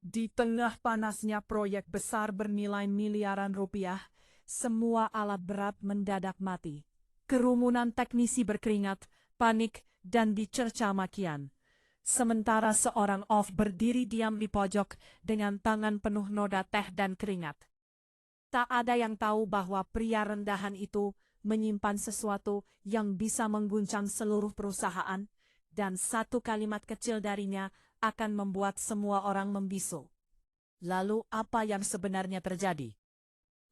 Di tengah panasnya proyek besar bernilai miliaran rupiah, semua alat berat mendadak mati. Kerumunan teknisi berkeringat, panik, dan dicerca makian. Sementara seorang off berdiri diam di pojok dengan tangan penuh noda teh dan keringat. Tak ada yang tahu bahwa pria rendahan itu menyimpan sesuatu yang bisa mengguncang seluruh perusahaan, dan satu kalimat kecil darinya akan membuat semua orang membisu. Lalu apa yang sebenarnya terjadi?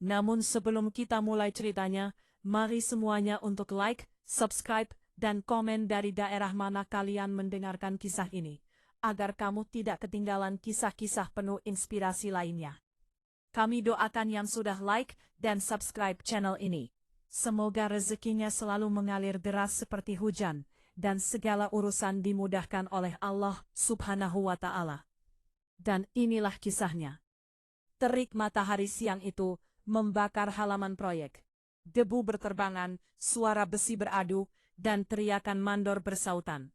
Namun sebelum kita mulai ceritanya, mari semuanya untuk like, subscribe, dan komen dari daerah mana kalian mendengarkan kisah ini, agar kamu tidak ketinggalan kisah-kisah penuh inspirasi lainnya. Kami doakan yang sudah like dan subscribe channel ini. Semoga rezekinya selalu mengalir deras seperti hujan, dan segala urusan dimudahkan oleh Allah Subhanahu wa Ta'ala. Dan inilah kisahnya. Terik matahari siang itu membakar halaman proyek. Debu berterbangan, suara besi beradu, dan teriakan mandor bersautan.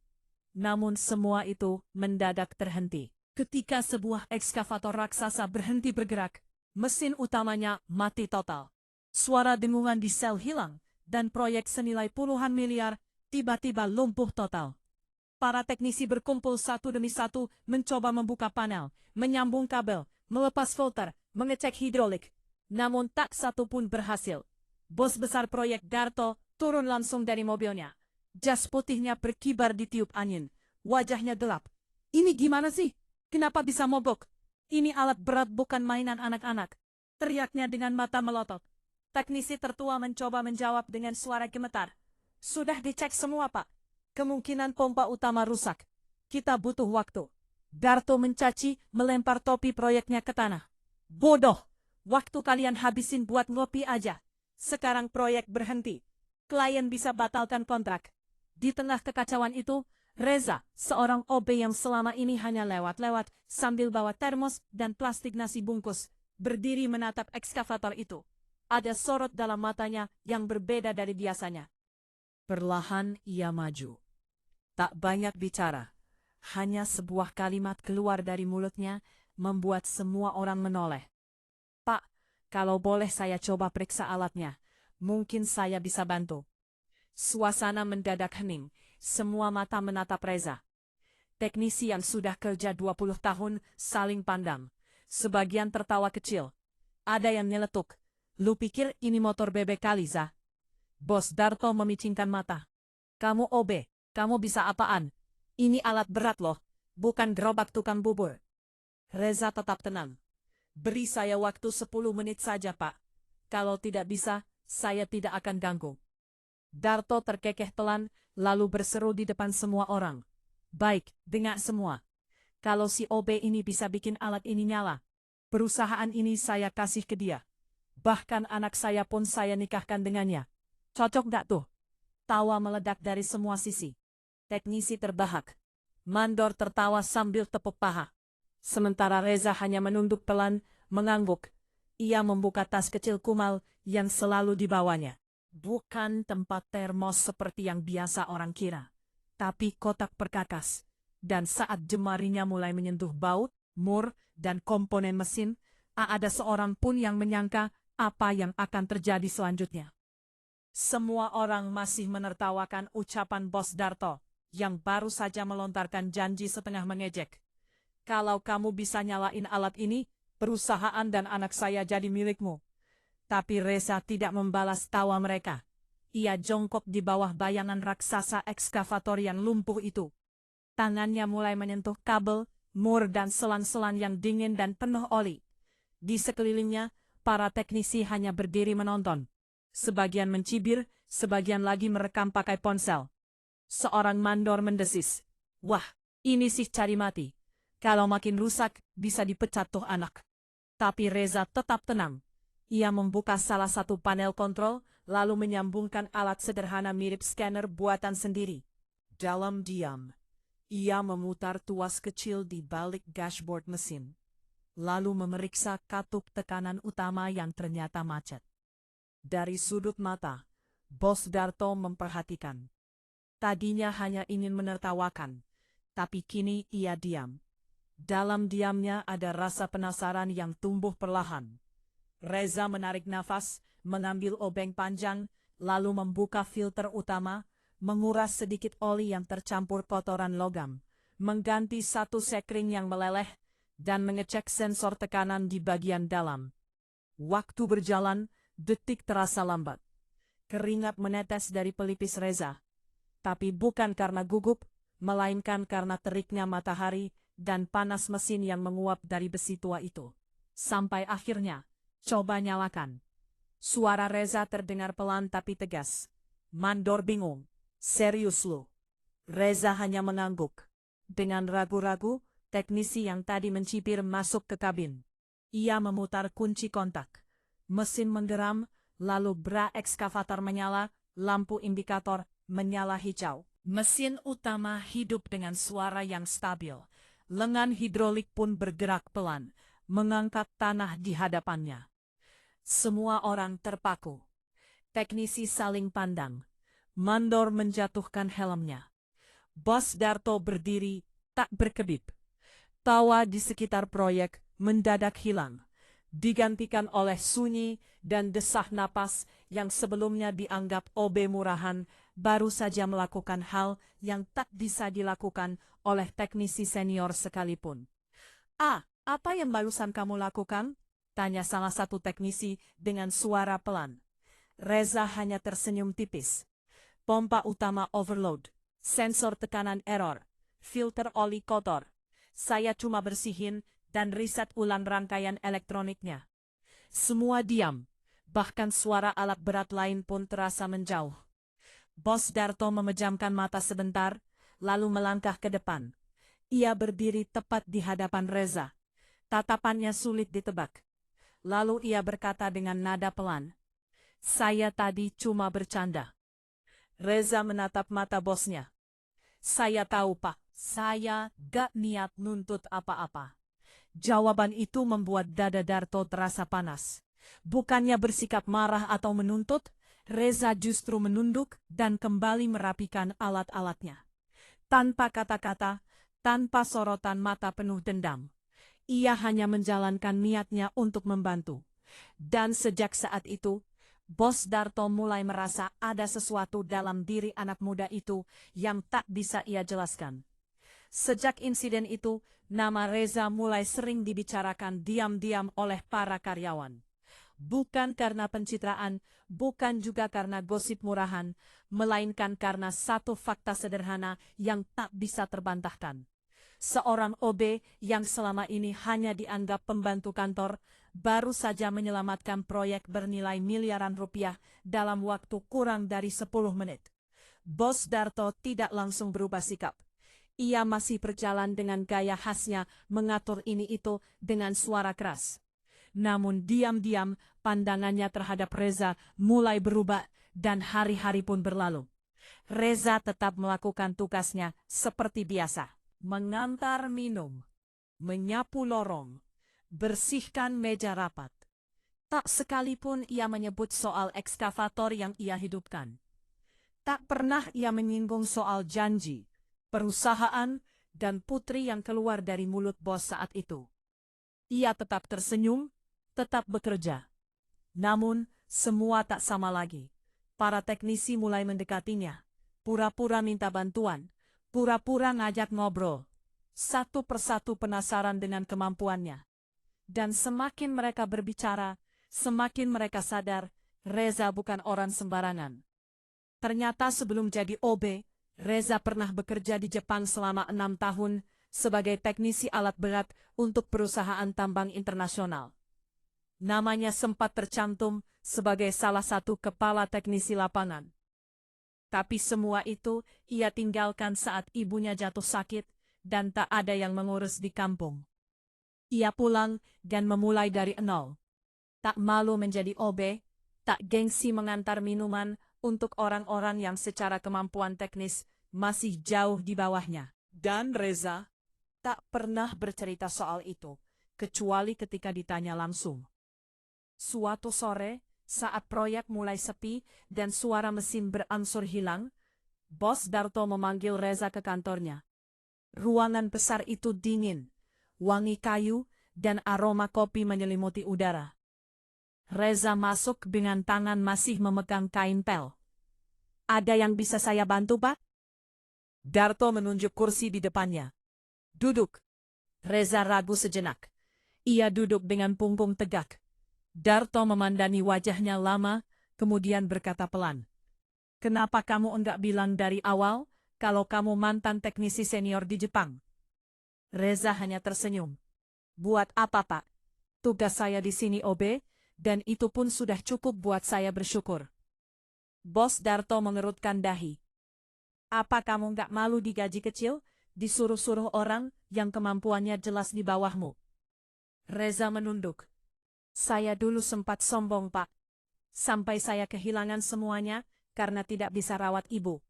Namun semua itu mendadak terhenti. Ketika sebuah ekskavator raksasa berhenti bergerak, mesin utamanya mati total. Suara dengungan di sel hilang, dan proyek senilai puluhan miliar tiba-tiba lumpuh total. Para teknisi berkumpul satu demi satu mencoba membuka panel, menyambung kabel, melepas filter, mengecek hidrolik. Namun tak satu pun berhasil. Bos besar proyek Darto turun langsung dari mobilnya. Jas putihnya berkibar di tiup angin. Wajahnya gelap. Ini gimana sih? Kenapa bisa mogok? Ini alat berat bukan mainan anak-anak. Teriaknya dengan mata melotot. Teknisi tertua mencoba menjawab dengan suara gemetar. Sudah dicek semua, Pak. Kemungkinan pompa utama rusak. Kita butuh waktu. Darto mencaci, melempar topi proyeknya ke tanah. Bodoh! Waktu kalian habisin buat ngopi aja. Sekarang proyek berhenti. Klien bisa batalkan kontrak. Di tengah kekacauan itu, Reza, seorang OB yang selama ini hanya lewat-lewat sambil bawa termos dan plastik nasi bungkus, berdiri menatap ekskavator itu. Ada sorot dalam matanya yang berbeda dari biasanya. Perlahan ia maju. Tak banyak bicara. Hanya sebuah kalimat keluar dari mulutnya membuat semua orang menoleh. Pak, kalau boleh saya coba periksa alatnya. Mungkin saya bisa bantu. Suasana mendadak hening. Semua mata menatap Reza. Teknisi yang sudah kerja 20 tahun saling pandang. Sebagian tertawa kecil. Ada yang nyeletuk. Lu pikir ini motor bebek kali, Zah? Bos Darto memicingkan mata. Kamu OB, kamu bisa apaan? Ini alat berat loh, bukan gerobak tukang bubur. Reza tetap tenang. Beri saya waktu 10 menit saja, Pak. Kalau tidak bisa, saya tidak akan ganggu. Darto terkekeh pelan, lalu berseru di depan semua orang. Baik, dengar semua. Kalau si OB ini bisa bikin alat ini nyala, perusahaan ini saya kasih ke dia. Bahkan anak saya pun saya nikahkan dengannya. Cocok gak tuh? Tawa meledak dari semua sisi. Teknisi terbahak. Mandor tertawa sambil tepuk paha. Sementara Reza hanya menunduk pelan, mengangguk. Ia membuka tas kecil kumal yang selalu dibawanya. Bukan tempat termos seperti yang biasa orang kira, tapi kotak perkakas. Dan saat jemarinya mulai menyentuh baut, mur, dan komponen mesin, tak ada seorang pun yang menyangka apa yang akan terjadi selanjutnya. Semua orang masih menertawakan ucapan Bos Darto, yang baru saja melontarkan janji setengah mengejek. Kalau kamu bisa nyalain alat ini, perusahaan dan anak saya jadi milikmu. Tapi Reza tidak membalas tawa mereka. Ia jongkok di bawah bayangan raksasa ekskavator yang lumpuh itu. Tangannya mulai menyentuh kabel, mur dan selang-selang yang dingin dan penuh oli. Di sekelilingnya, para teknisi hanya berdiri menonton. Sebagian mencibir, sebagian lagi merekam pakai ponsel. Seorang mandor mendesis. Wah, ini sih cari mati. Kalau makin rusak, bisa dipecat tuh anak. Tapi Reza tetap tenang. Ia membuka salah satu panel kontrol, lalu menyambungkan alat sederhana mirip scanner buatan sendiri. Dalam diam, ia memutar tuas kecil di balik dashboard mesin, lalu memeriksa katup tekanan utama yang ternyata macet. Dari sudut mata, Bos Darto memperhatikan. Tadinya hanya ingin menertawakan, tapi kini ia diam. Dalam diamnya ada rasa penasaran yang tumbuh perlahan. Reza menarik nafas, mengambil obeng panjang, lalu membuka filter utama, menguras sedikit oli yang tercampur kotoran logam, mengganti satu sekring yang meleleh, dan mengecek sensor tekanan di bagian dalam. Waktu berjalan, detik terasa lambat. Keringat menetes dari pelipis Reza. Tapi bukan karena gugup, melainkan karena teriknya matahari dan panas mesin yang menguap dari besi tua itu. Sampai akhirnya, coba nyalakan. Suara Reza terdengar pelan tapi tegas. Mandor bingung. Serius lu? Reza hanya mengangguk. Dengan ragu-ragu, teknisi yang tadi mencibir masuk ke kabin. Ia memutar kunci kontak. Mesin menggeram, lalu bra ekskavator menyala, lampu indikator menyala hijau. Mesin utama hidup dengan suara yang stabil. Lengan hidrolik pun bergerak pelan, mengangkat tanah di hadapannya. Semua orang terpaku. Teknisi saling pandang. Mandor menjatuhkan helmnya. Bos Darto berdiri, tak berkedip. Tawa di sekitar proyek mendadak hilang, digantikan oleh sunyi dan desah napas yang sebelumnya dianggap OB murahan, baru saja melakukan hal yang tak bisa dilakukan oleh teknisi senior sekalipun. Apa yang barusan kamu lakukan? Tanya salah satu teknisi dengan suara pelan. Reza hanya tersenyum tipis. Pompa utama overload, sensor tekanan error, filter oli kotor. Saya cuma bersihin dan riset ulang rangkaian elektroniknya. Semua diam, bahkan suara alat berat lain pun terasa menjauh. Bos Darto memejamkan mata sebentar, lalu melangkah ke depan. Ia berdiri tepat di hadapan Reza. Tatapannya sulit ditebak. Lalu ia berkata dengan nada pelan, "Saya tadi cuma bercanda." Reza menatap mata bosnya. "Saya tahu, Pak. Saya gak niat nuntut apa-apa." Jawaban itu membuat dada Darto terasa panas. Bukannya bersikap marah atau menuntut, Reza justru menunduk dan kembali merapikan alat-alatnya. Tanpa kata-kata, tanpa sorotan mata penuh dendam. Ia hanya menjalankan niatnya untuk membantu. Dan sejak saat itu, Bos Darto mulai merasa ada sesuatu dalam diri anak muda itu yang tak bisa ia jelaskan. Sejak insiden itu, nama Reza mulai sering dibicarakan diam-diam oleh para karyawan. Bukan karena pencitraan, bukan juga karena gosip murahan, melainkan karena satu fakta sederhana yang tak bisa terbantahkan. Seorang OB yang selama ini hanya dianggap pembantu kantor, baru saja menyelamatkan proyek bernilai miliaran rupiah dalam waktu kurang dari 10 menit. Bos Darto tidak langsung berubah sikap. Ia masih berjalan dengan gaya khasnya mengatur ini itu dengan suara keras. Namun diam-diam pandangannya terhadap Reza mulai berubah dan hari-hari pun berlalu. Reza tetap melakukan tugasnya seperti biasa. Mengantar minum, menyapu lorong, bersihkan meja rapat. Tak sekalipun ia menyebut soal ekskavator yang ia hidupkan. Tak pernah ia menyinggung soal janji, perusahaan, dan putri yang keluar dari mulut bos saat itu. Ia tetap tersenyum, tetap bekerja. Namun, semua tak sama lagi. Para teknisi mulai mendekatinya, pura-pura minta bantuan, pura-pura ngajak ngobrol. Satu persatu penasaran dengan kemampuannya. Dan semakin mereka berbicara, semakin mereka sadar Reza bukan orang sembarangan. Ternyata sebelum jadi OB, Reza pernah bekerja di Jepang selama 6 tahun sebagai teknisi alat berat untuk perusahaan tambang internasional. Namanya sempat tercantum sebagai salah satu kepala teknisi lapangan. Tapi semua itu ia tinggalkan saat ibunya jatuh sakit dan tak ada yang mengurus di kampung. Ia pulang dan memulai dari nol. Tak malu menjadi OB, tak gengsi mengantar minuman untuk orang-orang yang secara kemampuan teknis masih jauh di bawahnya. Dan Reza tak pernah bercerita soal itu, kecuali ketika ditanya langsung. Suatu sore, saat proyek mulai sepi dan suara mesin berangsur hilang, Bos Darto memanggil Reza ke kantornya. Ruangan besar itu dingin, wangi kayu, dan aroma kopi menyelimuti udara. Reza masuk dengan tangan masih memegang kain pel. "Ada yang bisa saya bantu, Pak?" Darto menunjuk kursi di depannya. "Duduk." Reza ragu sejenak. Ia duduk dengan punggung tegak. Darto memandangi wajahnya lama, kemudian berkata pelan. "Kenapa kamu enggak bilang dari awal kalau kamu mantan teknisi senior di Jepang?" Reza hanya tersenyum. "Buat apa, Pak? Tugas saya di sini OB, dan itu pun sudah cukup buat saya bersyukur." Bos Darto mengerutkan dahi. "Apa kamu enggak malu digaji kecil, disuruh-suruh orang yang kemampuannya jelas di bawahmu?" Reza menunduk. "Saya dulu sempat sombong, Pak. Sampai saya kehilangan semuanya karena tidak bisa rawat ibu.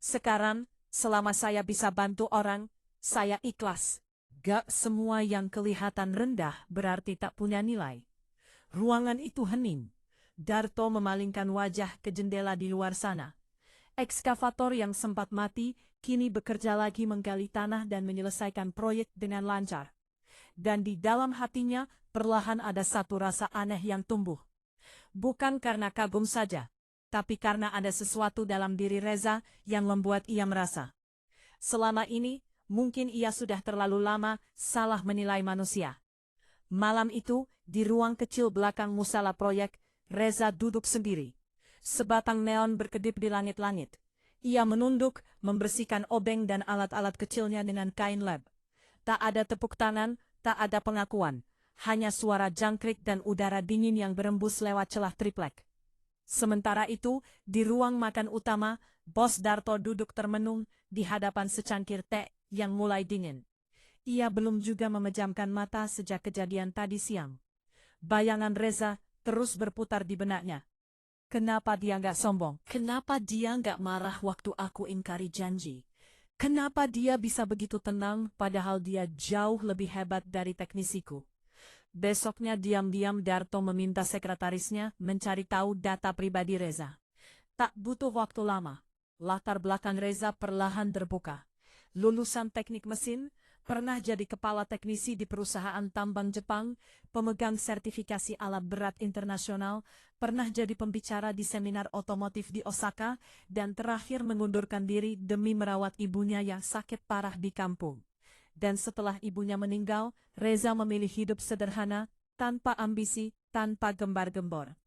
Sekarang, selama saya bisa bantu orang, saya ikhlas." Gak semua yang kelihatan rendah berarti tak punya nilai. Ruangan itu hening. Darto memalingkan wajah ke jendela di luar sana. Ekskavator yang sempat mati kini bekerja lagi menggali tanah dan menyelesaikan proyek dengan lancar. Dan di dalam hatinya perlahan ada satu rasa aneh yang tumbuh. Bukan karena kagum saja, tapi karena ada sesuatu dalam diri Reza yang membuat ia merasa. Selama ini, mungkin ia sudah terlalu lama salah menilai manusia. Malam itu, di ruang kecil belakang musala proyek, Reza duduk sendiri. Sebatang neon berkedip di langit-langit. Ia menunduk, membersihkan obeng dan alat-alat kecilnya dengan kain lab. Tak ada tepuk tangan, tak ada pengakuan. Hanya suara jangkrik dan udara dingin yang berembus lewat celah triplek. Sementara itu, di ruang makan utama, Bos Darto duduk termenung di hadapan secangkir teh yang mulai dingin. Ia belum juga memejamkan mata sejak kejadian tadi siang. Bayangan Reza terus berputar di benaknya. Kenapa dia nggak sombong? Kenapa dia nggak marah waktu aku ingkari janji? Kenapa dia bisa begitu tenang padahal dia jauh lebih hebat dari teknisiku? Besoknya diam-diam Darto meminta sekretarisnya mencari tahu data pribadi Reza. Tak butuh waktu lama. Latar belakang Reza perlahan terbuka. Lulusan teknik mesin, pernah jadi kepala teknisi di perusahaan tambang Jepang, pemegang sertifikasi alat berat internasional, pernah jadi pembicara di seminar otomotif di Osaka, dan terakhir mengundurkan diri demi merawat ibunya yang sakit parah di kampung. Dan setelah ibunya meninggal, Reza memilih hidup sederhana, tanpa ambisi, tanpa gembar-gembor.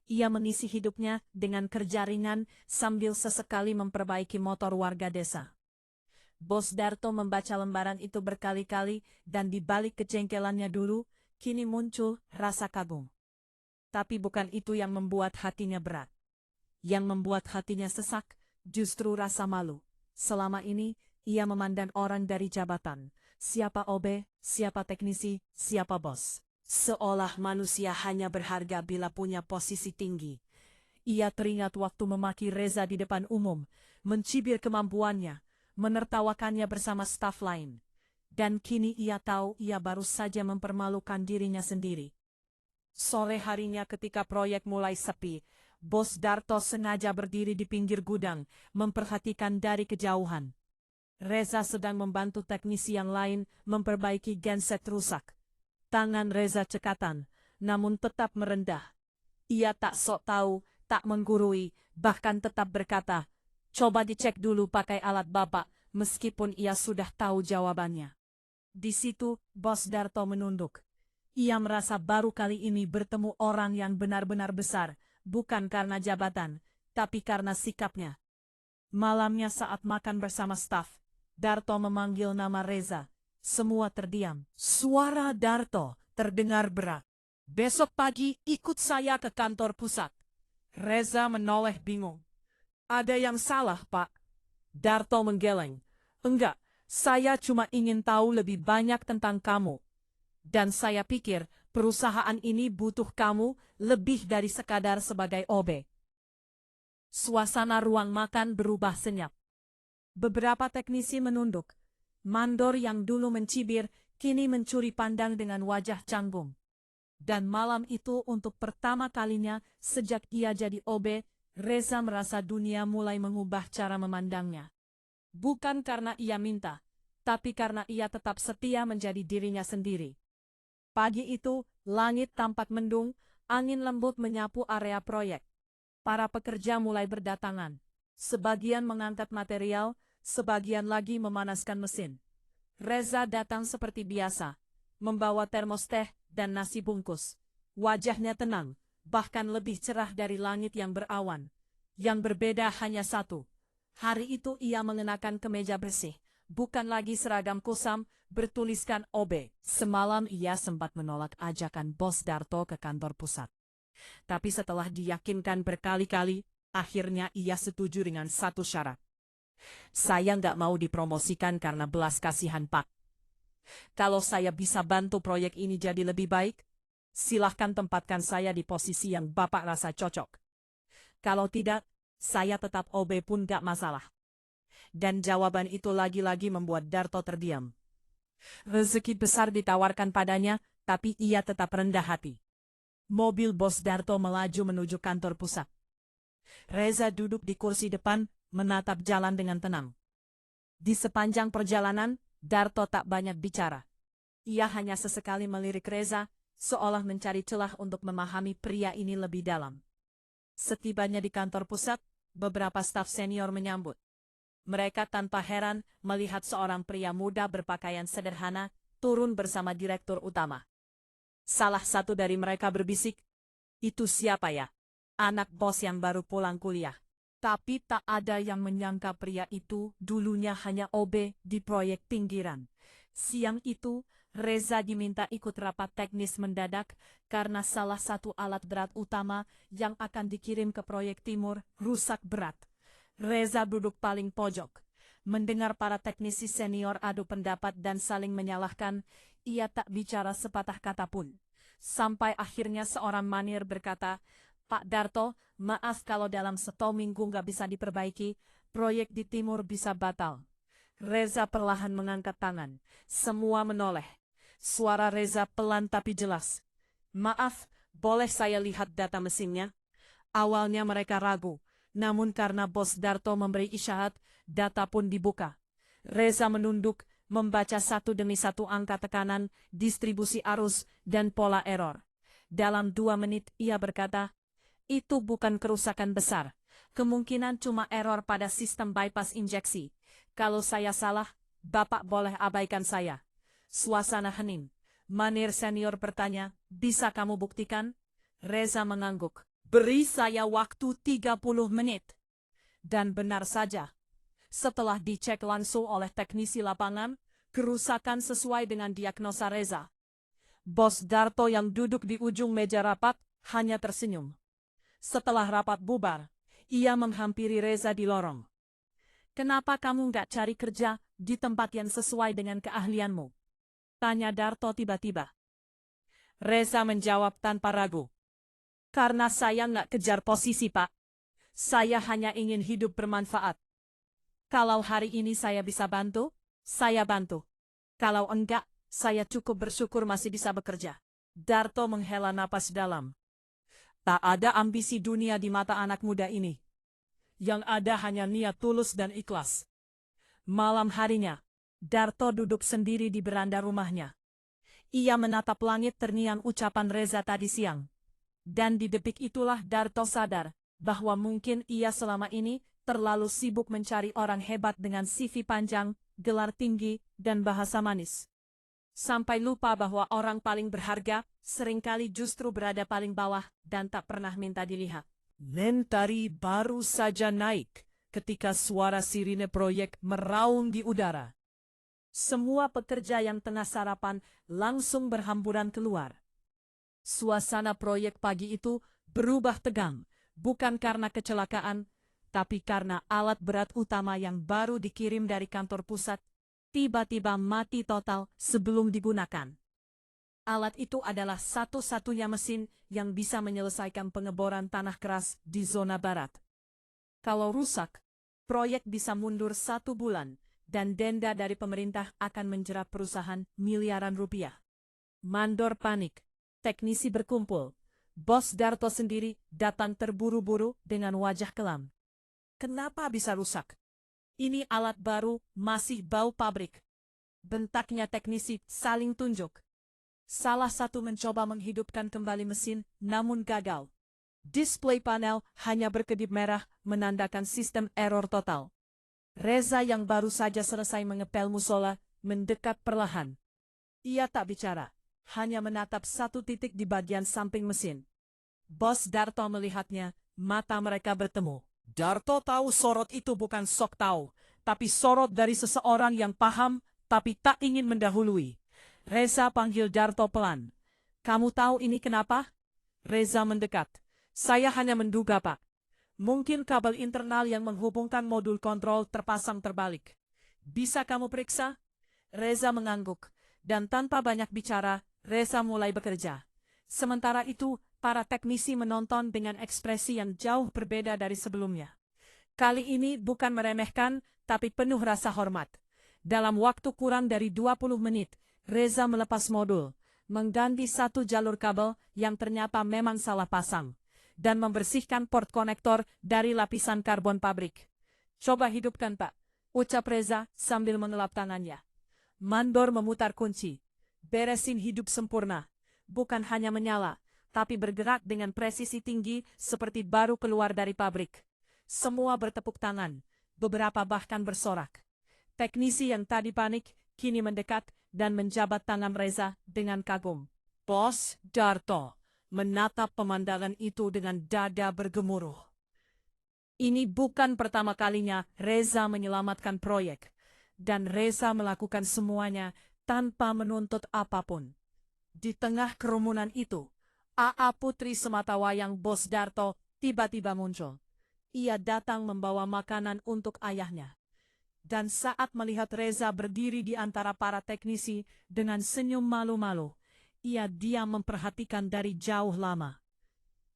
Ia mengisi hidupnya dengan kerja ringan sambil sesekali memperbaiki motor warga desa. Bos Darto membaca lembaran itu berkali-kali dan di balik kejengkelannya dulu, kini muncul rasa kagum. Tapi bukan itu yang membuat hatinya berat. Yang membuat hatinya sesak, justru rasa malu. Selama ini, ia memandang orang dari jabatan. Siapa OB, siapa teknisi, siapa bos. Seolah manusia hanya berharga bila punya posisi tinggi. Ia teringat waktu memaki Reza di depan umum, mencibir kemampuannya, menertawakannya bersama staf lain. Dan kini ia tahu ia baru saja mempermalukan dirinya sendiri. Sore harinya ketika proyek mulai sepi, Bos Darto sengaja berdiri di pinggir gudang, memperhatikan dari kejauhan. Reza sedang membantu teknisi yang lain memperbaiki genset rusak. Tangan Reza cekatan, namun tetap merendah. Ia tak sok tahu, tak menggurui, bahkan tetap berkata, "Coba dicek dulu pakai alat Bapak," meskipun ia sudah tahu jawabannya. Di situ, Bos Darto menunduk. Ia merasa baru kali ini bertemu orang yang benar-benar besar, bukan karena jabatan, tapi karena sikapnya. Malamnya saat makan bersama staf, Darto memanggil nama Reza. Semua terdiam. Suara Darto terdengar berat. "Besok pagi ikut saya ke kantor pusat." Reza menoleh bingung. "Ada yang salah, Pak?" Darto menggeleng. "Enggak, saya cuma ingin tahu lebih banyak tentang kamu. Dan saya pikir perusahaan ini butuh kamu lebih dari sekadar sebagai OB." Suasana ruang makan berubah senyap. Beberapa teknisi menunduk. Mandor yang dulu mencibir, kini mencuri pandang dengan wajah canggung. Dan malam itu untuk pertama kalinya sejak ia jadi OB, Reza merasa dunia mulai mengubah cara memandangnya. Bukan karena ia minta, tapi karena ia tetap setia menjadi dirinya sendiri. Pagi itu, langit tampak mendung, angin lembut menyapu area proyek. Para pekerja mulai berdatangan. Sebagian mengangkat material, sebagian lagi memanaskan mesin. Reza datang seperti biasa, membawa termos teh dan nasi bungkus. Wajahnya tenang, bahkan lebih cerah dari langit yang berawan. Yang berbeda hanya satu. Hari itu ia mengenakan kemeja bersih, bukan lagi seragam kusam bertuliskan OB. Semalam ia sempat menolak ajakan Bos Darto ke kantor pusat. Tapi setelah diyakinkan berkali-kali, akhirnya ia setuju dengan satu syarat. Saya nggak mau dipromosikan karena belas kasihan Pak. Kalau saya bisa bantu proyek ini jadi lebih baik, silahkan tempatkan saya di posisi yang Bapak rasa cocok. Kalau tidak, saya tetap OB pun nggak masalah. Dan jawaban itu lagi-lagi membuat Darto terdiam. Rezeki besar ditawarkan padanya, tapi ia tetap rendah hati. Mobil Bos Darto melaju menuju kantor pusat. Reza duduk di kursi depan, menatap jalan dengan tenang. Di sepanjang perjalanan, Darto tak banyak bicara. Ia hanya sesekali melirik Reza, seolah mencari celah untuk memahami pria ini lebih dalam. Setibanya di kantor pusat, beberapa staf senior menyambut. Mereka tanpa heran melihat seorang pria muda berpakaian sederhana turun bersama direktur utama. Salah satu dari mereka berbisik, "Itu siapa ya? Anak bos yang baru pulang kuliah." Tapi tak ada yang menyangka pria itu dulunya hanya OB di proyek pinggiran. Siang itu, Reza diminta ikut rapat teknis mendadak karena salah satu alat berat utama yang akan dikirim ke proyek timur rusak berat. Reza duduk paling pojok. Mendengar para teknisi senior adu pendapat dan saling menyalahkan, ia tak bicara sepatah kata pun. Sampai akhirnya seorang manir berkata, "Pak Darto, maaf kalau dalam 1 minggu nggak bisa diperbaiki, proyek di timur bisa batal." Reza perlahan mengangkat tangan. Semua menoleh. Suara Reza pelan tapi jelas. "Maaf, boleh saya lihat data mesinnya?" Awalnya mereka ragu. Namun karena Bos Darto memberi isyarat, data pun dibuka. Reza menunduk, membaca satu demi satu angka tekanan, distribusi arus, dan pola error. Dalam 2 menit ia berkata, "Itu bukan kerusakan besar. Kemungkinan cuma error pada sistem bypass injeksi. Kalau saya salah, Bapak boleh abaikan saya." Suasana hening. Manir senior bertanya, "Bisa kamu buktikan?" Reza mengangguk. "Beri saya waktu 30 menit. Dan benar saja. Setelah dicek langsung oleh teknisi lapangan, kerusakan sesuai dengan diagnosa Reza. Bos Darto yang duduk di ujung meja rapat hanya tersenyum. Setelah rapat bubar, ia menghampiri Reza di lorong. "Kenapa kamu nggak cari kerja di tempat yang sesuai dengan keahlianmu?" tanya Darto tiba-tiba. Reza menjawab tanpa ragu. "Karena saya nggak kejar posisi, Pak. Saya hanya ingin hidup bermanfaat. Kalau hari ini saya bisa bantu, saya bantu. Kalau enggak, saya cukup bersyukur masih bisa bekerja." Darto menghela napas dalam. Tak ada ambisi dunia di mata anak muda ini. Yang ada hanya niat tulus dan ikhlas. Malam harinya, Darto duduk sendiri di beranda rumahnya. Ia menatap langit terngiang ucapan Reza tadi siang. Dan di detik itulah Darto sadar bahwa mungkin ia selama ini terlalu sibuk mencari orang hebat dengan CV panjang, gelar tinggi, dan bahasa manis. Sampai lupa bahwa orang paling berharga seringkali justru berada paling bawah dan tak pernah minta dilihat. Mentari baru saja naik ketika suara sirine proyek meraung di udara. Semua pekerja yang tengah sarapan langsung berhamburan keluar. Suasana proyek pagi itu berubah tegang, bukan karena kecelakaan, tapi karena alat berat utama yang baru dikirim dari kantor pusat tiba-tiba mati total sebelum digunakan. Alat itu adalah satu-satunya mesin yang bisa menyelesaikan pengeboran tanah keras di zona barat. Kalau rusak, proyek bisa mundur 1 bulan, dan denda dari pemerintah akan menjerat perusahaan miliaran rupiah. Mandor panik. Teknisi berkumpul. Bos Darto sendiri datang terburu-buru dengan wajah kelam. "Kenapa bisa rusak? Ini alat baru, masih bau pabrik." Bentaknya teknisi saling tunjuk. Salah satu mencoba menghidupkan kembali mesin, namun gagal. Display panel hanya berkedip merah, menandakan sistem error total. Reza yang baru saja selesai mengepel musola, mendekat perlahan. Ia tak bicara, hanya menatap satu titik di bagian samping mesin. Bos Darto melihatnya, mata mereka bertemu. Darto tahu sorot itu bukan sok tahu, tapi sorot dari seseorang yang paham, tapi tak ingin mendahului. Reza panggil Darto pelan. Kamu tahu ini kenapa? Reza mendekat. Saya hanya menduga, Pak. Mungkin kabel internal yang menghubungkan modul kontrol terpasang terbalik. Bisa kamu periksa? Reza mengangguk, dan tanpa banyak bicara, Reza mulai bekerja. Sementara itu, para teknisi menonton dengan ekspresi yang jauh berbeda dari sebelumnya. Kali ini bukan meremehkan, tapi penuh rasa hormat. Dalam waktu kurang dari 20 menit, Reza melepas modul, mengganti satu jalur kabel yang ternyata memang salah pasang, dan membersihkan port konektor dari lapisan karbon pabrik. Coba hidupkan, Pak, ucap Reza sambil mengelap tangannya. Mandor memutar kunci. Beresin hidup sempurna. Bukan hanya menyala, tapi bergerak dengan presisi tinggi seperti baru keluar dari pabrik. Semua bertepuk tangan, beberapa bahkan bersorak. Teknisi yang tadi panik, kini mendekat dan menjabat tangan Reza dengan kagum. Bos Darto menatap pemandangan itu dengan dada bergemuruh. Ini bukan pertama kalinya Reza menyelamatkan proyek, dan Reza melakukan semuanya tanpa menuntut apapun. Di tengah kerumunan itu, A.A. Putri Sematawayang Bos Darto tiba-tiba muncul. Ia datang membawa makanan untuk ayahnya. Dan saat melihat Reza berdiri di antara para teknisi dengan senyum malu-malu, ia diam memperhatikan dari jauh lama.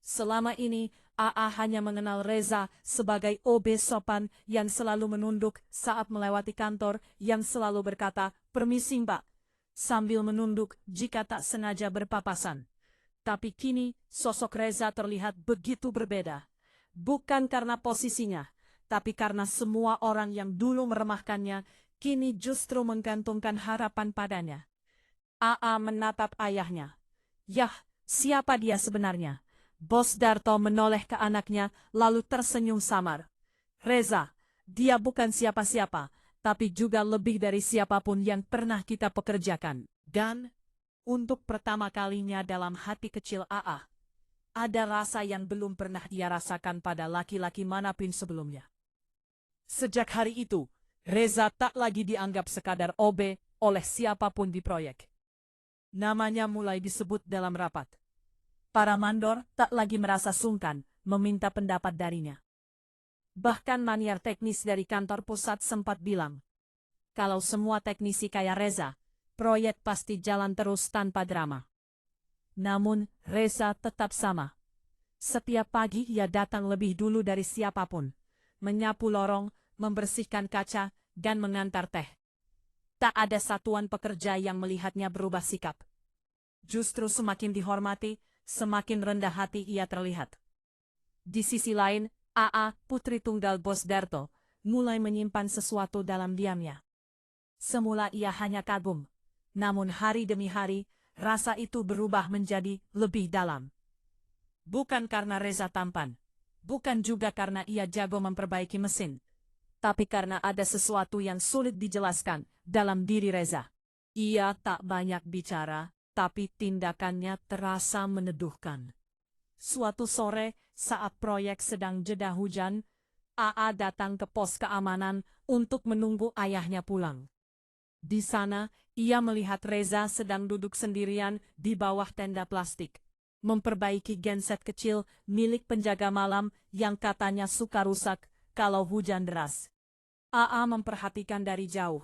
Selama ini, A.A. hanya mengenal Reza sebagai OB sopan yang selalu menunduk saat melewati kantor, yang selalu berkata, "Permisi, Mbak," sambil menunduk jika tak sengaja berpapasan. Tapi kini, sosok Reza terlihat begitu berbeda. Bukan karena posisinya, tapi karena semua orang yang dulu meremahkannya, kini justru menggantungkan harapan padanya. A.A. menatap ayahnya. Yah, siapa dia sebenarnya? Bos Darto menoleh ke anaknya, lalu tersenyum samar. Reza, dia bukan siapa-siapa, tapi juga lebih dari siapapun yang pernah kita pekerjakan. Dan, untuk pertama kalinya dalam hati kecil A.A., ada rasa yang belum pernah dia rasakan pada laki-laki manapun sebelumnya. Sejak hari itu, Reza tak lagi dianggap sekadar OB oleh siapapun di proyek. Namanya mulai disebut dalam rapat. Para mandor tak lagi merasa sungkan meminta pendapat darinya. Bahkan maniar teknis dari kantor pusat sempat bilang, kalau semua teknisi kayak Reza, proyek pasti jalan terus tanpa drama. Namun, Reza tetap sama. Setiap pagi ia datang lebih dulu dari siapapun, menyapu lorong, membersihkan kaca, dan mengantar teh. Tak ada satuan pekerja yang melihatnya berubah sikap. Justru semakin dihormati, semakin rendah hati ia terlihat. Di sisi lain, A.A. Putri Tunggal Bos Darto mulai menyimpan sesuatu dalam diamnya. Semula ia hanya kagum, namun hari demi hari, rasa itu berubah menjadi lebih dalam. Bukan karena Reza tampan, bukan juga karena ia jago memperbaiki mesin, tapi karena ada sesuatu yang sulit dijelaskan dalam diri Reza. Ia tak banyak bicara, tapi tindakannya terasa meneduhkan. Suatu sore, saat proyek sedang jeda hujan, A.A. datang ke pos keamanan untuk menunggu ayahnya pulang. Di sana, ia melihat Reza sedang duduk sendirian di bawah tenda plastik, memperbaiki genset kecil milik penjaga malam yang katanya suka rusak kalau hujan deras. A.A. memperhatikan dari jauh.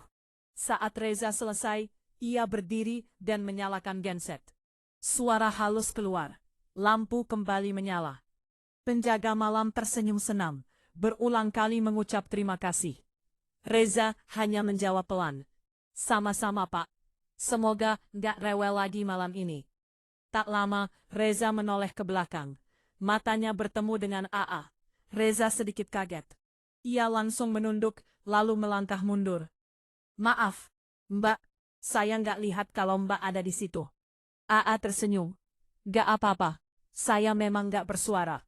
Saat Reza selesai, ia berdiri dan menyalakan genset. Suara halus keluar. Lampu kembali menyala. Penjaga malam tersenyum senang, berulang kali mengucap terima kasih. Reza hanya menjawab pelan. Sama-sama, Pak. Semoga nggak rewel lagi malam ini. Tak lama, Reza menoleh ke belakang. Matanya bertemu dengan A.A. Reza sedikit kaget. Ia langsung menunduk, lalu melangkah mundur. Maaf, Mbak, Saya nggak lihat kalau Mbak ada di situ. AA tersenyum. Nggak apa-apa. Saya memang nggak bersuara.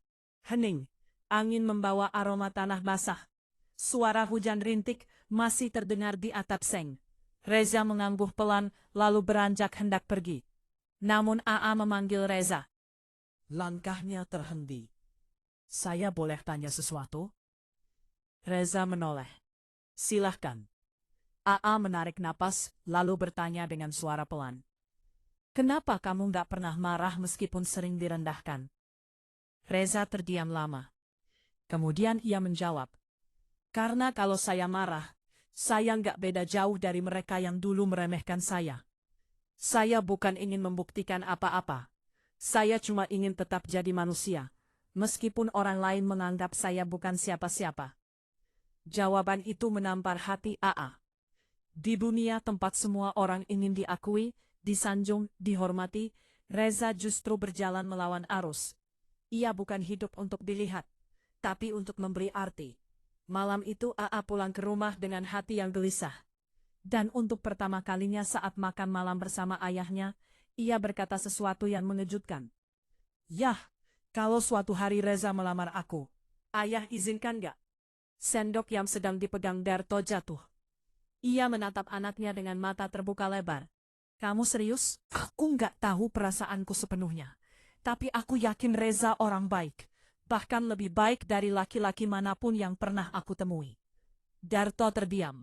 Hening. Angin membawa aroma tanah basah. Suara hujan rintik masih terdengar di atap seng. Reza mengangguk pelan lalu beranjak hendak pergi. Namun AA memanggil Reza. Langkahnya terhenti. Saya boleh tanya sesuatu? Reza menoleh. Silahkan. AA menarik napas lalu bertanya dengan suara pelan. Kenapa kamu nggak pernah marah meskipun sering direndahkan? Reza terdiam lama. Kemudian ia menjawab. Karena kalau saya marah, saya nggak beda jauh dari mereka yang dulu meremehkan saya. Saya bukan ingin membuktikan apa-apa. Saya cuma ingin tetap jadi manusia, meskipun orang lain menganggap saya bukan siapa-siapa. Jawaban itu menampar hati AA. Di dunia tempat semua orang ingin diakui, disanjung, dihormati, Reza justru berjalan melawan arus. Ia bukan hidup untuk dilihat, tapi untuk memberi arti. Malam itu AA pulang ke rumah dengan hati yang gelisah. Dan untuk pertama kalinya saat makan malam bersama ayahnya, ia berkata sesuatu yang mengejutkan. Yah, kalau suatu hari Reza melamar aku, ayah izinkan gak? Sendok yang sedang dipegang Darto jatuh. Ia menatap anaknya dengan mata terbuka lebar. Kamu serius? Aku nggak tahu perasaanku sepenuhnya. Tapi aku yakin Reza orang baik. Bahkan lebih baik dari laki-laki manapun yang pernah aku temui. Darto terdiam.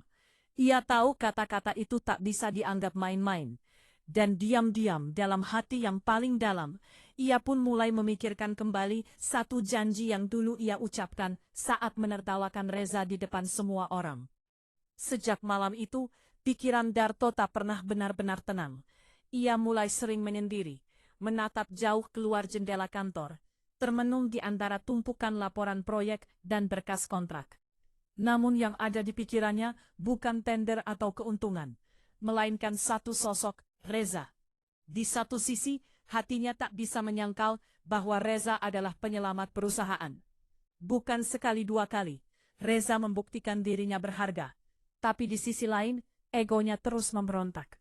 Ia tahu kata-kata itu tak bisa dianggap main-main. Dan diam-diam dalam hati yang paling dalam, ia pun mulai memikirkan kembali satu janji yang dulu ia ucapkan saat menertawakan Reza di depan semua orang. Sejak malam itu, pikiran Darto tak pernah benar-benar tenang. Ia mulai sering menyendiri, menatap jauh keluar jendela kantor, termenung di antara tumpukan laporan proyek dan berkas kontrak. Namun yang ada di pikirannya bukan tender atau keuntungan, melainkan satu sosok, Reza. Di satu sisi, hatinya tak bisa menyangkal bahwa Reza adalah penyelamat perusahaan. Bukan sekali dua kali, Reza membuktikan dirinya berharga. Tapi di sisi lain, egonya terus memberontak.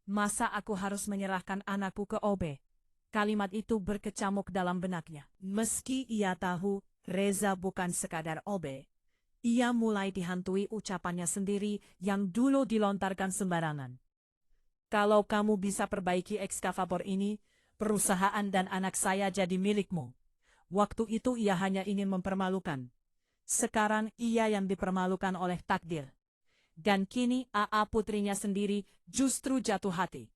Masa aku harus menyerahkan anakku ke OB? Kalimat itu berkecamuk dalam benaknya. Meski ia tahu, Reza bukan sekadar OB. Ia mulai dihantui ucapannya sendiri yang dulu dilontarkan sembarangan. Kalau kamu bisa perbaiki ekskavator ini, perusahaan dan anak saya jadi milikmu. Waktu itu ia hanya ingin mempermalukan. Sekarang ia yang dipermalukan oleh takdir. Dan kini AA putrinya sendiri justru jatuh hati.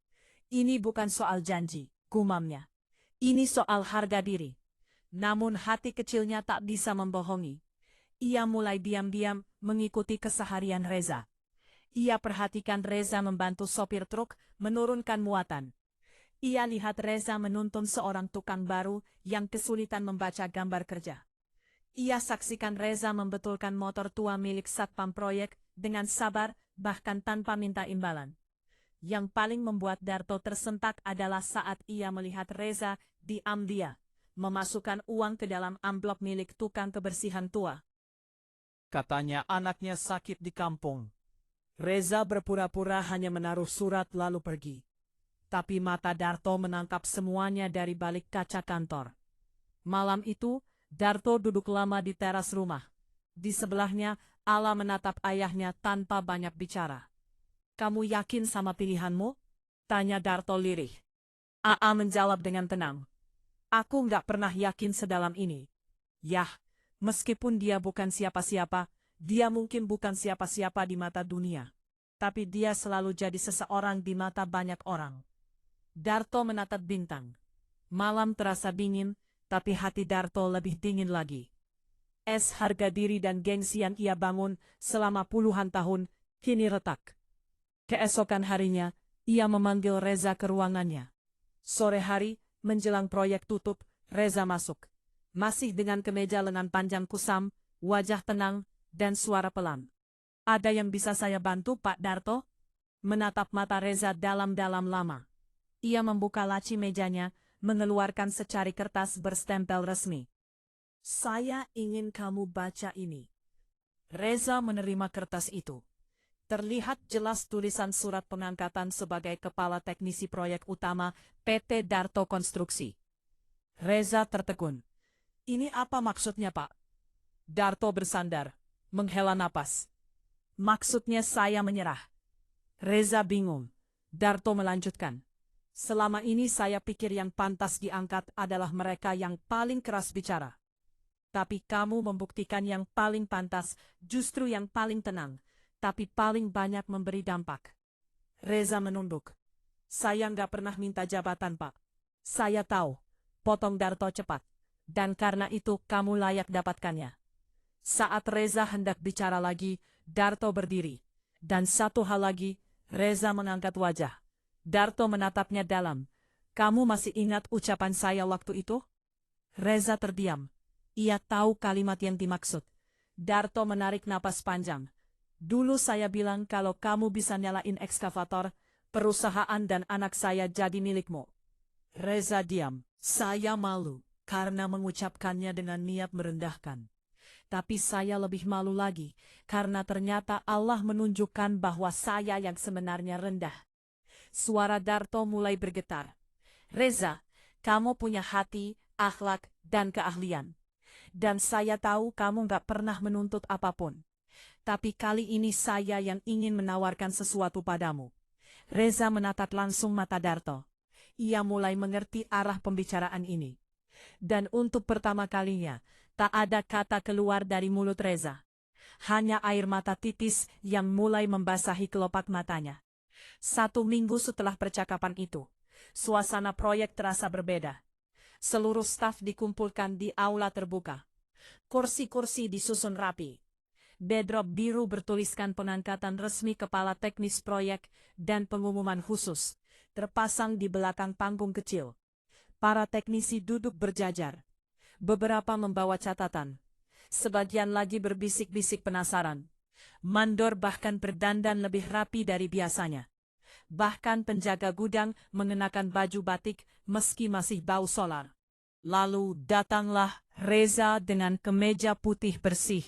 Ini bukan soal janji, gumamnya. Ini soal harga diri. Namun hati kecilnya tak bisa membohongi. Ia mulai diam-diam mengikuti keseharian Reza. Ia perhatikan Reza membantu sopir truk menurunkan muatan. Ia lihat Reza menuntun seorang tukang baru yang kesulitan membaca gambar kerja. Ia saksikan Reza membetulkan motor tua milik satpam proyek dengan sabar bahkan tanpa minta imbalan. Yang paling membuat Darto tersentak adalah saat ia melihat Reza diam-diam memasukkan uang ke dalam amplop milik tukang kebersihan tua. Katanya anaknya sakit di kampung. Reza berpura-pura hanya menaruh surat lalu pergi. Tapi mata Darto menangkap semuanya dari balik kaca kantor. Malam itu, Darto duduk lama di teras rumah. Di sebelahnya, Ala menatap ayahnya tanpa banyak bicara. Kamu yakin sama pilihanmu? Tanya Darto lirih. AA menjawab dengan tenang. Aku nggak pernah yakin sedalam ini. Yah, meskipun dia bukan siapa-siapa, dia mungkin bukan siapa-siapa di mata dunia. Tapi dia selalu jadi seseorang di mata banyak orang. Darto menatap bintang. Malam terasa dingin, tapi hati Darto lebih dingin lagi. Es harga diri dan gengsi yang ia bangun selama puluhan tahun, kini retak. Keesokan harinya, ia memanggil Reza ke ruangannya. Sore hari, menjelang proyek tutup, Reza masuk. Masih dengan kemeja lengan panjang kusam, wajah tenang, dan suara pelan. Ada yang bisa saya bantu, Pak Darto? Menatap mata Reza dalam-dalam lama. Ia membuka laci mejanya, mengeluarkan secari kertas berstempel resmi. Saya ingin kamu baca ini. Reza menerima kertas itu. Terlihat jelas tulisan surat pengangkatan sebagai Kepala Teknisi Proyek Utama PT Darto Konstruksi. Reza tertegun. Ini apa maksudnya, Pak? Darto bersandar, menghela napas. Maksudnya saya menyerah. Reza bingung. Darto melanjutkan. Selama ini saya pikir yang pantas diangkat adalah mereka yang paling keras bicara. Tapi kamu membuktikan yang paling pantas justru yang paling tenang, tapi paling banyak memberi dampak. Reza menunduk. Saya nggak pernah minta jabatan, Pak. Saya tahu, potong Darto cepat. Dan karena itu kamu layak dapatkannya. Saat Reza hendak bicara lagi, Darto berdiri. Dan satu hal lagi, Reza mengangkat wajah. Darto menatapnya dalam. Kamu masih ingat ucapan saya waktu itu? Reza terdiam. Ia tahu kalimat yang dimaksud. Darto menarik napas panjang. Dulu saya bilang kalau kamu bisa nyalain ekskavator, perusahaan dan anak saya jadi milikmu. Reza diam. Saya malu karena mengucapkannya dengan niat merendahkan. Tapi saya lebih malu lagi karena ternyata Allah menunjukkan bahwa saya yang sebenarnya rendah. Suara Darto mulai bergetar. Reza, kamu punya hati, akhlak, dan keahlian. Dan saya tahu kamu gak pernah menuntut apapun. Tapi kali ini saya yang ingin menawarkan sesuatu padamu. Reza menatap langsung mata Darto. Ia mulai mengerti arah pembicaraan ini. Dan untuk pertama kalinya, tak ada kata keluar dari mulut Reza. Hanya air mata titis yang mulai membasahi kelopak matanya. 1 minggu setelah percakapan itu, suasana proyek terasa berbeda. Seluruh staf dikumpulkan di aula terbuka. Kursi-kursi disusun rapi. Bedrop biru bertuliskan pengangkatan resmi Kepala Teknis Proyek dan pengumuman khusus, terpasang di belakang panggung kecil. Para teknisi duduk berjajar. Beberapa membawa catatan. Sebagian lagi berbisik-bisik penasaran. Mandor bahkan berdandan lebih rapi dari biasanya. Bahkan penjaga gudang mengenakan baju batik meski masih bau solar. Lalu datanglah Reza dengan kemeja putih bersih,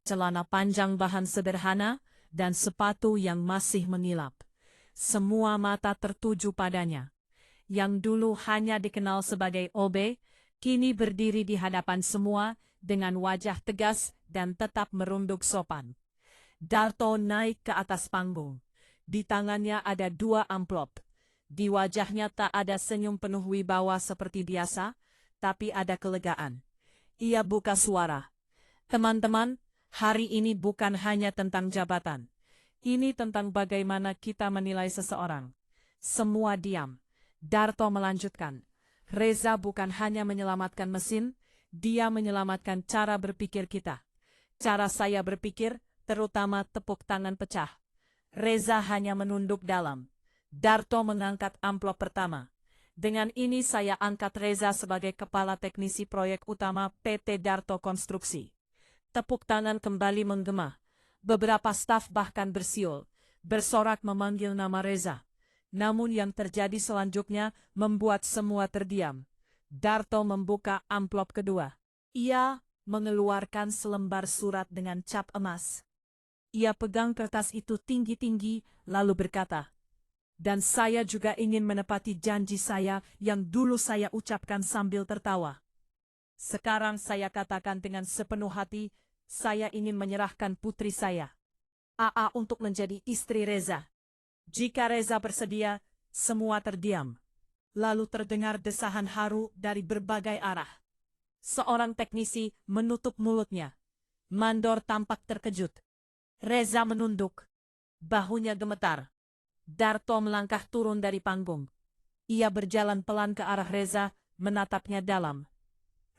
celana panjang bahan sederhana, dan sepatu yang masih mengilap. Semua mata tertuju padanya. Yang dulu hanya dikenal sebagai OB, kini berdiri di hadapan semua dengan wajah tegas dan tetap merunduk sopan. Darto naik ke atas panggung. Di tangannya ada 2 amplop. Di wajahnya tak ada senyum penuh wibawa seperti biasa, tapi ada kelegaan. Ia buka suara. Teman-teman, hari ini bukan hanya tentang jabatan. Ini tentang bagaimana kita menilai seseorang. Semua diam. Darto melanjutkan. Reza bukan hanya menyelamatkan mesin, dia menyelamatkan cara berpikir kita. Cara saya berpikir, terutama tepuk tangan pecah. Reza hanya menunduk dalam. Darto mengangkat amplop pertama. Dengan ini saya angkat Reza sebagai Kepala Teknisi Proyek Utama PT Darto Konstruksi. Tepuk tangan kembali menggema. Beberapa staf bahkan bersiul, bersorak memanggil nama Reza. Namun yang terjadi selanjutnya membuat semua terdiam. Darto membuka amplop kedua. Ia mengeluarkan selembar surat dengan cap emas. Ia pegang kertas itu tinggi-tinggi lalu berkata, "Dan saya juga ingin menepati janji saya yang dulu saya ucapkan sambil tertawa. Sekarang saya katakan dengan sepenuh hati, saya ingin menyerahkan putri saya, AA, untuk menjadi istri Reza." Jika Reza bersedia, semua terdiam. Lalu terdengar desahan haru dari berbagai arah. Seorang teknisi menutup mulutnya. Mandor tampak terkejut. Reza menunduk. Bahunya gemetar. Darto melangkah turun dari panggung. Ia berjalan pelan ke arah Reza, menatapnya dalam.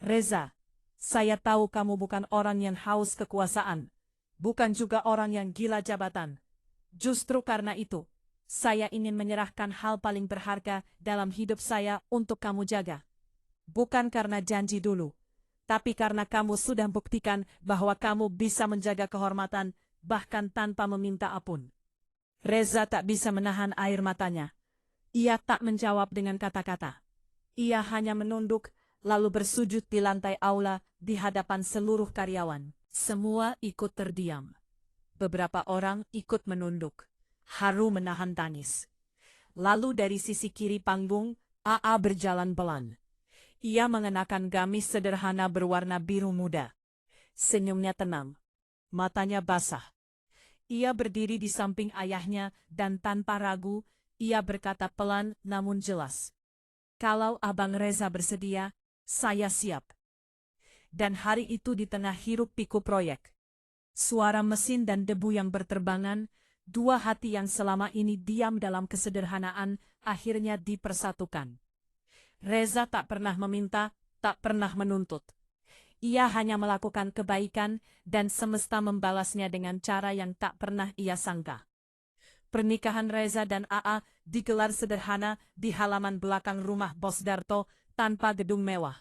"Reza, saya tahu kamu bukan orang yang haus kekuasaan. Bukan juga orang yang gila jabatan. Justru karena itu, saya ingin menyerahkan hal paling berharga dalam hidup saya untuk kamu jaga. Bukan karena janji dulu, tapi karena kamu sudah buktikan bahwa kamu bisa menjaga kehormatan bahkan tanpa meminta ampun." Reza tak bisa menahan air matanya. Ia tak menjawab dengan kata-kata. Ia hanya menunduk, lalu bersujud di lantai aula di hadapan seluruh karyawan. Semua ikut terdiam. Beberapa orang ikut menunduk. Haru menahan tangis. Lalu dari sisi kiri panggung, AA berjalan pelan. Ia mengenakan gamis sederhana berwarna biru muda. Senyumnya tenang. Matanya basah. Ia berdiri di samping ayahnya dan tanpa ragu, ia berkata pelan namun jelas. Kalau Abang Reza bersedia, saya siap. Dan hari itu di tengah hiruk-pikuk proyek. Suara mesin dan debu yang berterbangan, dua hati yang selama ini diam dalam kesederhanaan, akhirnya dipersatukan. Reza tak pernah meminta, tak pernah menuntut. Ia hanya melakukan kebaikan dan semesta membalasnya dengan cara yang tak pernah ia sangka. Pernikahan Reza dan AA digelar sederhana di halaman belakang rumah Bos Darto tanpa gedung mewah.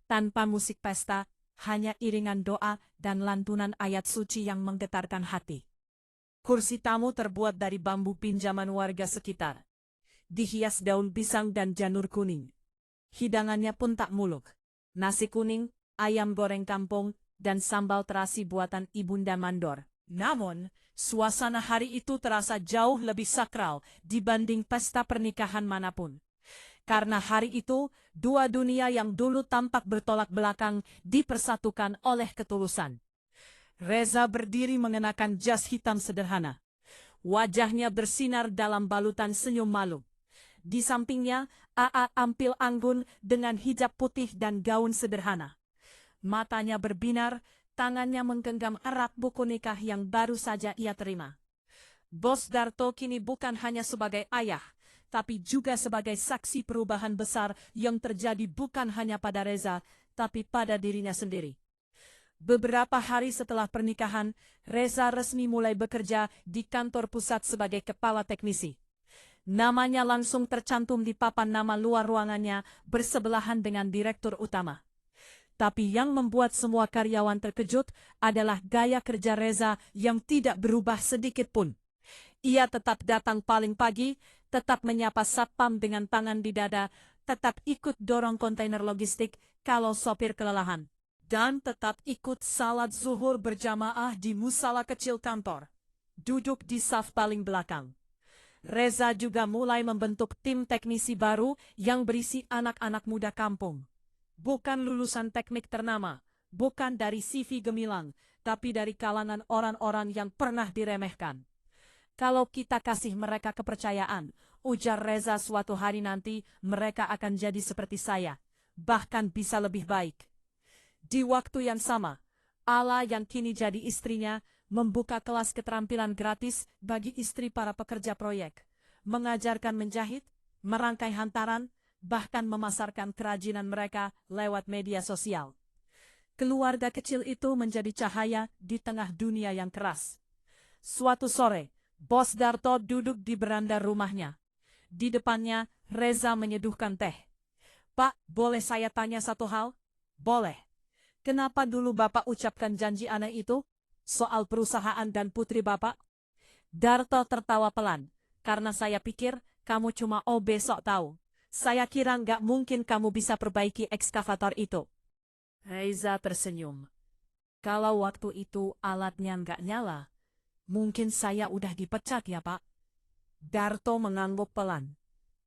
Tanpa musik pesta, hanya iringan doa dan lantunan ayat suci yang menggetarkan hati. Kursi tamu terbuat dari bambu pinjaman warga sekitar. Dihias daun pisang dan janur kuning. Hidangannya pun tak muluk. Nasi kuning, ayam goreng kampung, dan sambal terasi buatan Ibunda Mandor. Namun, suasana hari itu terasa jauh lebih sakral dibanding pesta pernikahan manapun. Karena hari itu, dua dunia yang dulu tampak bertolak belakang dipersatukan oleh ketulusan. Reza berdiri mengenakan jas hitam sederhana. Wajahnya bersinar dalam balutan senyum malu. Di sampingnya, AA tampil anggun dengan hijab putih dan gaun sederhana. Matanya berbinar, tangannya menggenggam erat buku nikah yang baru saja ia terima. Bos Darto kini bukan hanya sebagai ayah, tapi juga sebagai saksi perubahan besar yang terjadi bukan hanya pada Reza, tapi pada dirinya sendiri. Beberapa hari setelah pernikahan, Reza resmi mulai bekerja di kantor pusat sebagai kepala teknisi. Namanya langsung tercantum di papan nama luar ruangannya bersebelahan dengan direktur utama. Tapi yang membuat semua karyawan terkejut adalah gaya kerja Reza yang tidak berubah sedikit pun. Ia tetap datang paling pagi, tetap menyapa satpam dengan tangan di dada, tetap ikut dorong kontainer logistik kalau sopir kelelahan, dan tetap ikut salat zuhur berjamaah di musala kecil kantor. Duduk di saf paling belakang. Reza juga mulai membentuk tim teknisi baru yang berisi anak-anak muda kampung. Bukan lulusan teknik ternama, bukan dari CV gemilang, tapi dari kalangan orang-orang yang pernah diremehkan. Kalau kita kasih mereka kepercayaan, ujar Reza, suatu hari nanti mereka akan jadi seperti saya, bahkan bisa lebih baik. Di waktu yang sama, Ala yang kini jadi istrinya, membuka kelas keterampilan gratis bagi istri para pekerja proyek, mengajarkan menjahit, merangkai hantaran, bahkan memasarkan kerajinan mereka lewat media sosial. Keluarga kecil itu menjadi cahaya di tengah dunia yang keras. Suatu sore, Bos Darto duduk di beranda rumahnya. Di depannya, Reza menyeduhkan teh. Pak, boleh saya tanya satu hal? Boleh. Kenapa dulu Bapak ucapkan janji aneh itu? Soal perusahaan dan putri Bapak? Darto tertawa pelan. Karena saya pikir, kamu cuma besok tahu. Saya kira nggak mungkin kamu bisa perbaiki ekskavator itu. Reza tersenyum. Kalau waktu itu alatnya nggak nyala, mungkin saya udah dipecat ya Pak. Darto mengangguk pelan.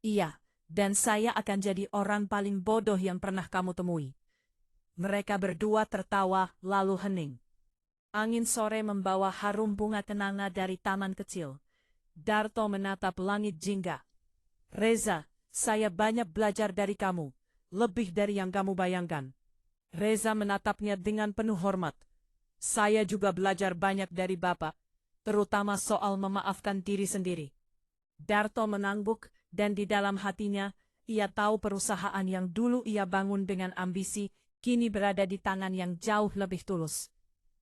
Iya, dan saya akan jadi orang paling bodoh yang pernah kamu temui. Mereka berdua tertawa lalu hening. Angin sore membawa harum bunga kenanga dari taman kecil. Darto menatap langit jingga. Reza, saya banyak belajar dari kamu, lebih dari yang kamu bayangkan. Reza menatapnya dengan penuh hormat. Saya juga belajar banyak dari Bapak, terutama soal memaafkan diri sendiri. Darto mengangguk, dan di dalam hatinya, ia tahu perusahaan yang dulu ia bangun dengan ambisi, kini berada di tangan yang jauh lebih tulus.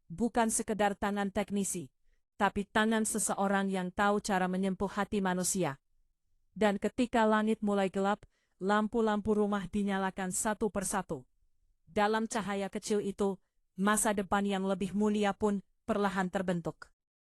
Bukan sekedar tangan teknisi, tapi tangan seseorang yang tahu cara menyentuh hati manusia. Dan ketika langit mulai gelap, lampu-lampu rumah dinyalakan satu persatu. Dalam cahaya kecil itu, masa depan yang lebih mulia pun perlahan terbentuk.